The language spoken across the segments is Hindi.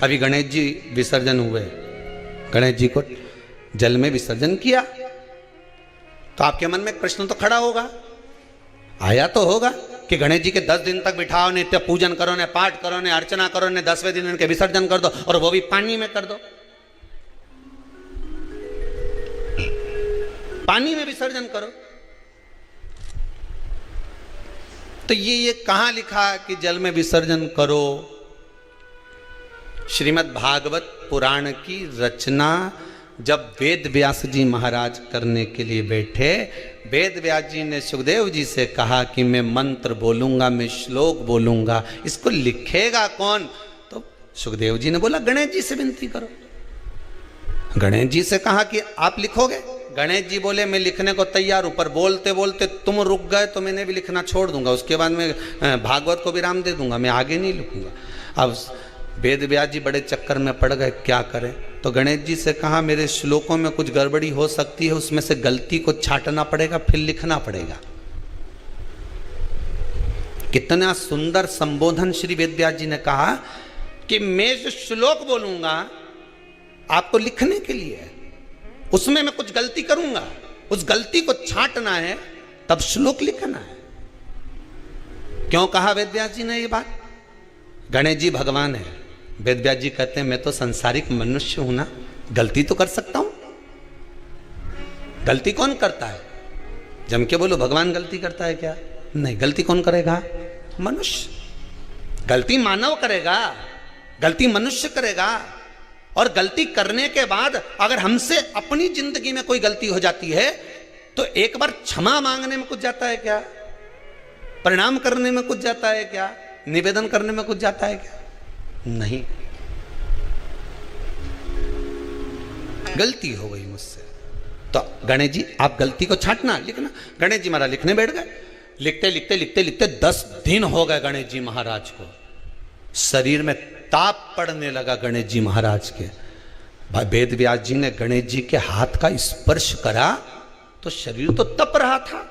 अभी गणेश जी विसर्जन हुए, गणेश जी को जल में विसर्जन किया, तो आपके मन में एक प्रश्न तो खड़ा होगा, आया तो होगा कि गणेश जी के 10 दिन तक बिठाओ, नित्य पूजन करो, ने पाठ करो, ने अर्चना करो, ने 10वें दिन इनके विसर्जन कर दो, और वो भी पानी में कर दो, पानी में विसर्जन करो। तो ये कहां लिखा कि जल में विसर्जन करो? श्रीमद् भागवत पुराण की रचना जब वेद व्यास जी महाराज करने के लिए बैठे, वेद व्यास जी ने सुखदेव जी से कहा कि मैं मंत्र बोलूंगा, मैं श्लोक बोलूंगा, इसको लिखेगा कौन? तो सुखदेव जी ने बोला गणेश जी से विनती करो। गणेश जी से कहा कि आप लिखोगे? गणेश जी बोले मैं लिखने को तैयार हूं, पर बोलते बोलते तुम रुक गए तो मैंने भी लिखना छोड़ दूंगा, उसके बाद मैं भागवत को विराम दे दूंगा, मैं आगे नहीं लिखूंगा। अब वेद व्यास जी बड़े चक्कर में पड़ गए, क्या करें? तो गणेश जी से कहा मेरे श्लोकों में कुछ गड़बड़ी हो सकती है, उसमें से गलती को छांटना पड़ेगा, फिर लिखना पड़ेगा। कितना सुंदर संबोधन श्री वेद व्यास जी ने कहा कि मैं जो श्लोक बोलूंगा आपको लिखने के लिए है, उसमें मैं कुछ गलती करूंगा, उस गलती को छांटना है, तब श्लोक लिखना है। क्यों कहा वेद व्यास जी ने ये बात? गणेश जी भगवान है, वेद व्यास जी कहते हैं मैं तो संसारिक मनुष्य हूं ना, गलती तो कर सकता हूं। गलती कौन करता है? जम के बोलो, भगवान गलती करता है क्या? नहीं, गलती कौन करेगा? मनुष्य। गलती मानव करेगा, गलती मनुष्य करेगा। और गलती करने के बाद अगर हमसे अपनी जिंदगी में कोई गलती हो जाती है तो एक बार क्षमा मांगने में कुछ जाता है क्या? प्रणाम करने में कुछ जाता है क्या? निवेदन करने में कुछ जाता है क्या? नहीं। गलती हो गई मुझसे, तो गणेश जी आप गलती को छांटना, लिखना। गणेश जी महाराज लिखने बैठ गए, लिखते लिखते लिखते लिखते 10 दिन हो गए गणेश जी महाराज को। शरीर में ताप पड़ने लगा गणेश जी महाराज के। वेद व्यास जी ने गणेश जी के हाथ का स्पर्श करा तो शरीर तो तप रहा था।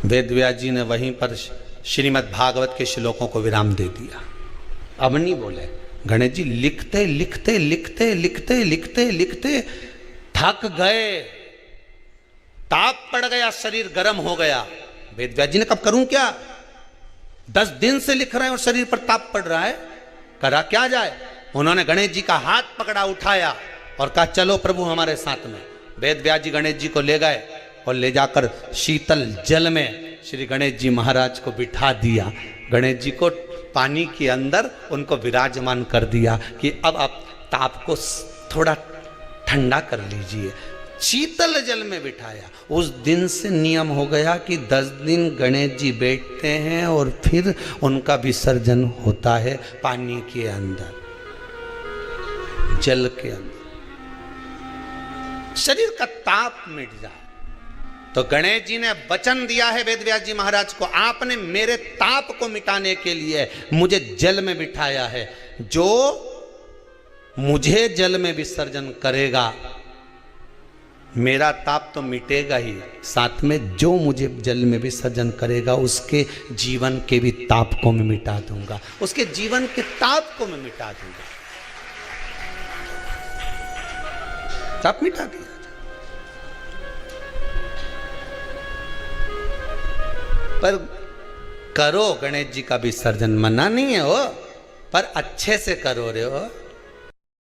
वेद व्यास जी ने वहीं पर श्रीमद् भागवत के श्लोकों को विराम दे दिया, अब नहीं बोले। गणेश जी लिखते लिखते लिखते लिखते लिखते लिखते थक गए, ताप पड़ गया, शरीर गर्म हो गया। वेद व्यास जी ने कब करूं क्या? 10 दिन से लिख रहे हैं और शरीर पर ताप पड़ रहा है, करा क्या जाए? उन्होंने गणेश जी का हाथ पकड़ा, उठाया और कहा चलो प्रभु हमारे साथ में। वेद व्यास जी गणेश जी को ले गए और ले जाकर शीतल जल में श्री गणेश जी महाराज को बिठा दिया। गणेश जी को पानी के अंदर उनको विराजमान कर दिया कि अब आप ताप को थोड़ा ठंडा कर लीजिए। शीतल जल में बिठाया। उस दिन से नियम हो गया कि 10 दिन गणेश जी बैठते हैं और फिर उनका विसर्जन होता है पानी के अंदर, जल के अंदर, शरीर का ताप मिट जाए। तो गणेश जी ने वचन दिया है वेद व्यास जी महाराज को, आपने मेरे ताप को मिटाने के लिए मुझे जल में बिठाया है। जो मुझे जल में विसर्जन करेगा मेरा ताप तो मिटेगा ही, साथ में जो मुझे जल में विसर्जन करेगा उसके जीवन के भी ताप को मैं मिटा दूंगा, उसके जीवन के ताप को मैं मिटा दूंगा। ताप मिटा दिया। पर करो गणेश जी का विसर्जन, मना नहीं है हो, पर अच्छे से करो रे हो।